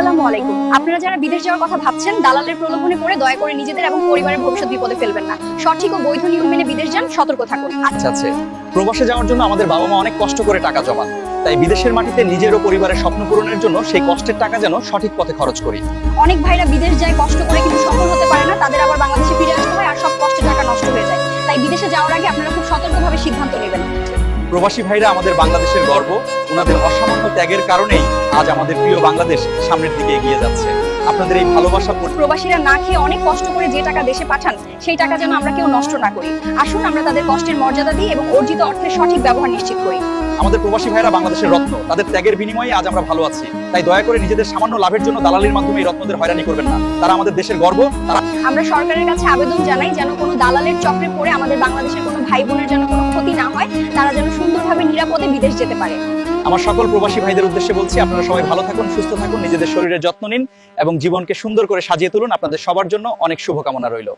আসসালামু আলাইকুম। আপনারা যারা বিদেশ যাওয়ার কথা ভাবছেন, দালালের প্রলোভনে পড়ে দয়া করে নিজেদের এবং পরিবারের ভবিষ্যৎ বিপদে ফেলবেন না। সঠিক ও বৈধ নিয়ম মেনে বিদেশ যান, সতর্ক থাকুন। আচ্ছা প্রবাসে যাওয়ার জন্য আমাদের বাবা মা অনেক কষ্ট করে টাকা জমান, তাই বিদেশের মাটিতে নিজের ও পরিবারের স্বপ্ন পূরণের জন্য সেই কষ্টের টাকা যেন সঠিক পথে খরচ করি। অনেক ভাইরা বিদেশ যায় কষ্ট করে কিন্তু সফল হতে পারে না, তাদের আবার বাংলাদেশে ফিরে আসতে হয় আর সব কষ্টের টাকা নষ্ট হয়ে যায়। তাই বিদেশে যাওয়ার আগে আপনারা খুব সতর্কভাবে সিদ্ধান্ত নেবেন। প্রবাসী ভাইরা আমাদের বাংলাদেশের গর্ব, ওনাদের অসামান্য ত্যাগের কারণেই আজ আমাদের প্রিয় বাংলাদেশ সামনের দিকে এগিয়ে যাচ্ছে। আপনাদের এই ভালোবাসা প্রবাসীরা না খেয়ে অনেক কষ্ট করে যে টাকা দেশে পাঠান, সেই টাকা যেন আমরা কেউ নষ্ট না করি। আসুন আমরা তাদের কষ্টের মর্যাদা দিই এবং অর্জিত অর্থের সঠিক ব্যবহার নিশ্চিত করি। আমাদের প্রবাসী ভাইরা বাংলাদেশের রত্ন, তাদের ত্যাগের বিনিময়ে আজ আমরা ভালো আছি। তাই দয়া করে নিজেদের সামান্য লাভের জন্য দালালির মাধ্যমে এই রত্নদের হয়রানি করবেন না। তারা আমাদের দেশের গর্ব। আমরা সরকারের কাছে আবেদন জানাই যেন কোনো দালালের চক্রে পড়ে আমাদের বাংলাদেশের কোনো ভাই বোনের যেন কোনো ক্ষতি না হয়, তারা যেন সুন্দরভাবে নিরাপদে বিদেশ যেতে পারে। আমার সকল প্রবাসী ভাইদের উদ্দেশ্যে বলছি, আপনারা সবাই ভালো থাকুন, সুস্থ থাকুন, নিজেদের শরীরের যত্ন নিন এবং জীবনকে সুন্দর করে সাজিয়ে তুলুন। আপনাদের সবার জন্য অনেক শুভকামনা রইল।